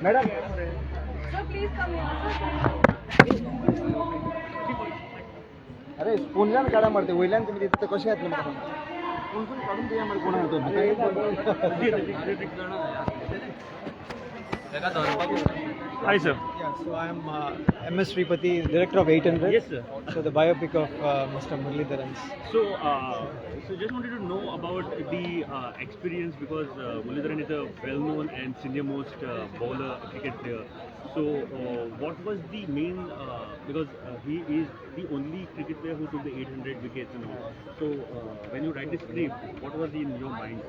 Madam. Sir, please come here. अरे स्पूनला काढा मारते वैलान तुम्ही तिथे कसे आहेत ना स्पून काढून द्या मला कोण होतो Hi, sir. Yeah, so I am MS Sripati, director of 800. Yes, sir. So the biopic of Mr. Muralidharan. So, just wanted to know about the experience because Muralidharan is a well-known and senior-most bowler, cricket player. So, what was the main? Because he is the only cricket player who took the 800 wickets. So, when you write the script, what was in your mind?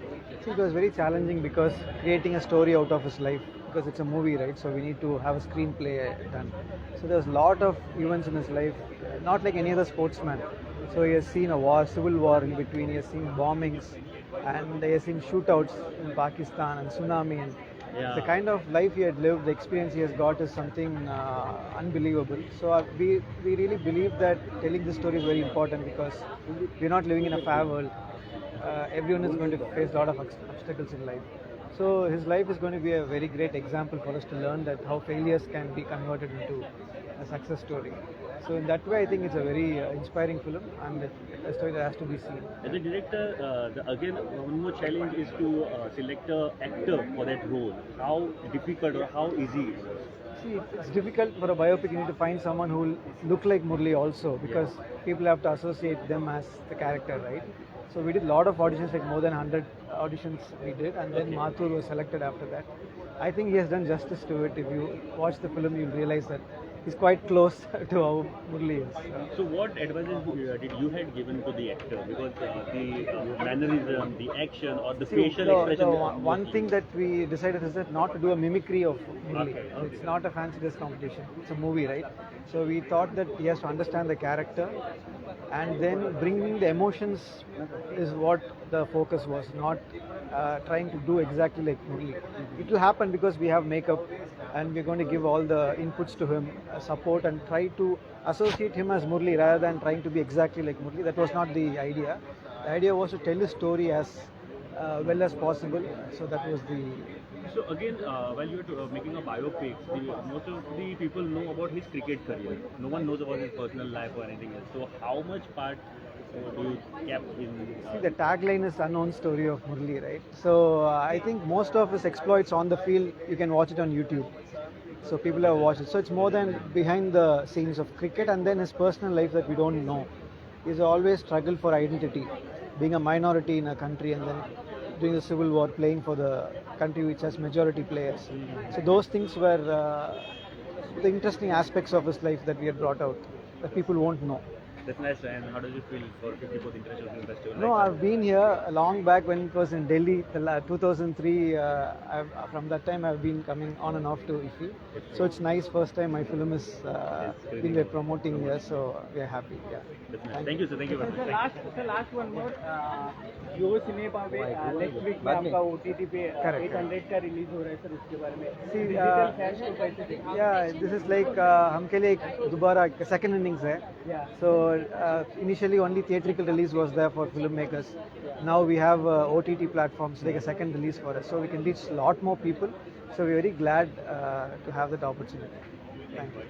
See, it was very challenging because creating a story out of his life, because it's a movie, right? So we need to have a screenplay done. So there's a lot of events in his life, not like any other sportsman. So he has seen a war, civil war in between. He has seen bombings, and he has seen shootouts in Pakistan and tsunami. And the kind of life he had lived, the experience he has got is something unbelievable. So we really believe that telling this story is very important because we're not living in a fair world. Everyone is going to face a lot of obstacles in life. So his life is going to be a very great example for us to learn that how failures can be converted into a success story. So in that way, I think it's a very inspiring film and a story that has to be seen. As a director, again, one more challenge is to select an actor for that role. How difficult or how easy it is? See, it's difficult for a biopic. You need to find someone who will look like Murli also because people have to associate them as the character, right? So we did a lot of auditions, like more than 100 auditions we did, and then Mathur was selected after that. I think he has done justice to it. If you watch the film, you'll realize that he's quite close to how Murli is. So what advices did you had given to the actor? Because the mannerism, the action or the facial expression... One thing that we decided is that not to do a mimicry of Murli. Okay. It's not a fancy dress competition. It's a movie, right? So we thought that he has to understand the character and then bringing the emotions is what the focus was, not trying to do exactly like Murli. It will happen because we have makeup and we're going to give all the inputs to him, support and try to associate him as Murli rather than trying to be exactly like Murli. That was not the idea. The idea was to tell the story as well as possible. So that was the... So again, while you were making a biopic, most of the people know about his cricket career. No one knows about his personal life or anything else. So how much part do you kept in... See, the tagline is unknown story of Murli, right? So I think most of his exploits on the field, you can watch it on YouTube. So people have watched it. So it's more than behind the scenes of cricket and then his personal life that we don't know. He's always struggled for identity, being a minority in a country and then during the civil war playing for the country which has majority players. So those things were the interesting aspects of his life that we had brought out that people won't know. That's nice. And how does it feel for 54th International Film Festival? No, I've been here long back when it was in Delhi, 2003. From that time, I've been coming on and off to IFFI. So it's nice. First time my film is being promoting here, so we're happy. Yeah. Thank you, sir. Thank you very much. Last one more. GO cinema पे next week में आपका OTT पे 800 का release हो रहा है sir उसके बारे में. See, yeah, this is like हमके लिए एक दोबारा second innings है. So initially only theatrical release was there for filmmakers. Now we have OTT platforms like a second release for us, so we can reach a lot more people. So we're very glad to have that opportunity. Thank you.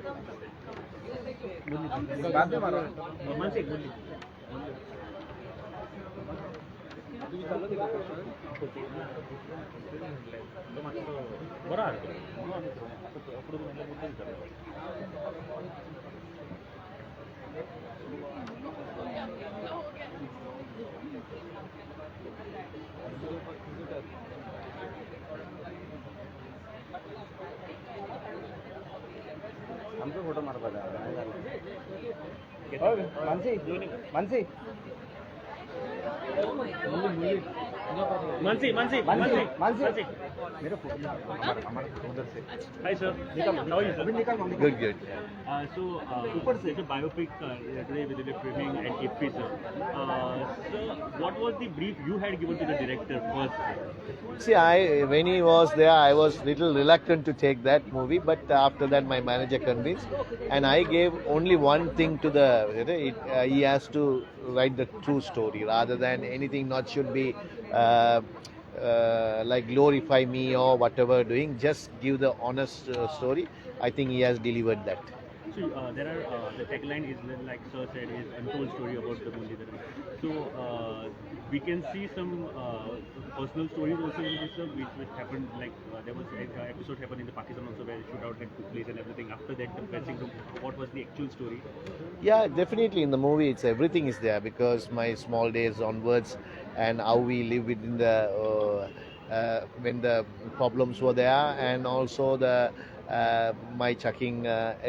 हमको photo ಮಾಡ್ಬೋದಾ ಮನ್ಸಿ ಮನ್ಸಿ Mansi. Hi sir. How are you sir? Good. So, it's a biopic today with the filming at IFFI sir. Sir, what was the brief you had given to the director first? See, when he was there, I was little reluctant to take that movie, but after that, my manager convinced, and I gave only one thing to the. He has to write the true story rather than anything. Not should be like glorify me or whatever doing. Just give the honest story. I think he has delivered that. So, there are the tagline is like sir said is untold story about the Muralidharan. So, we can see some personal stories also in this which happened like there was an episode happened in the Pakistan also where the shootout had took place and everything. After that, the dressing room, what was the actual story? Yeah, definitely in the movie, it's everything is there because my small days onwards and how we live within the when the problems were there, and also the my chucking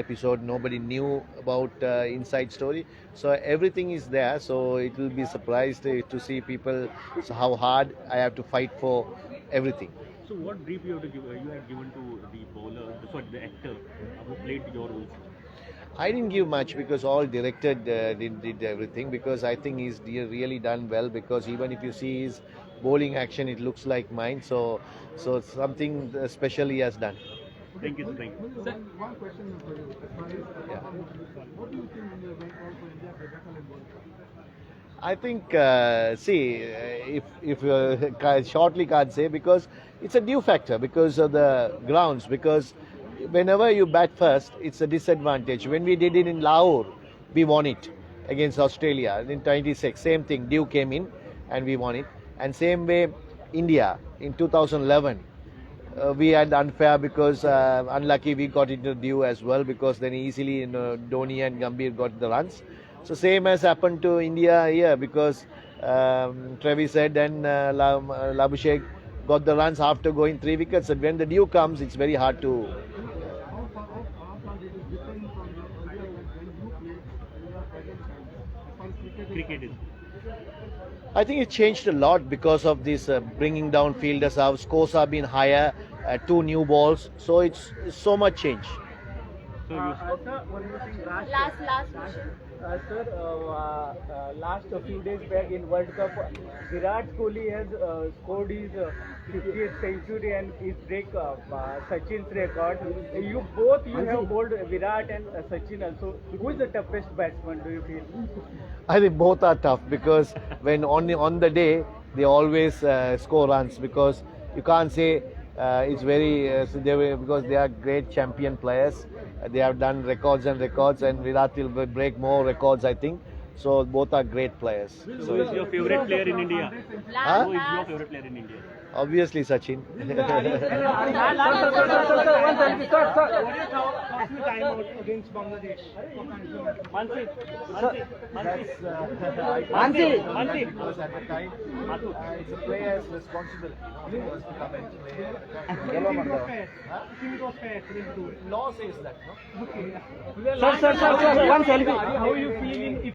episode. Nobody knew about inside story, so everything is there. So it will be surprised to see people how hard I have to fight for everything. So, what brief you had given to the bowler, the actor who played your role? I didn't give much because all directed did everything, because I think he's really done well, because even if you see his bowling action, it looks like mine. So something special he has done. Thank you, sir. One question for you. Yeah. What do you think in the way also India professional involvement? I think, if shortly can't say, because it's a due factor because of the grounds, because whenever you bat first, it's a disadvantage. When we did it in Lahore, we won it against Australia in 96. Same thing, due came in and we won it. And same way, India in 2011. We had unfair because unlucky we got into due as well, because then easily Dhoni and Gambhir got the runs. So same has happened to India here, because Trevi said and Labuschagne got the runs after going 3 wickets. And when the due comes, it's very hard to. How far it is different from the earlier when you played in your present time? As far as cricket is Cricket is. I think it changed a lot because of this bringing down fielders out. Scores have been higher, 2 new balls. So it's so much change. So, you. sir, what do you think Last question. Sir, last few days back in World Cup, Virat Kohli has scored his 50th century and his break Sachin's record. You have bowled Virat and Sachin also. Who is the toughest batsman, do you feel? I think both are tough, because when on the day they always score runs, because you can't say it's very because they are great champion players. They have done records, and Virat will break more records, I think. So both are great players. So, is your favorite player in India? Huh? Who is your favorite player in India? Obviously Sachin. What is the time out against Bangladesh? Mansi. Because at the time, it's a player's responsibility to come and play. Law says that, no? Sir, one selfie. How you feel in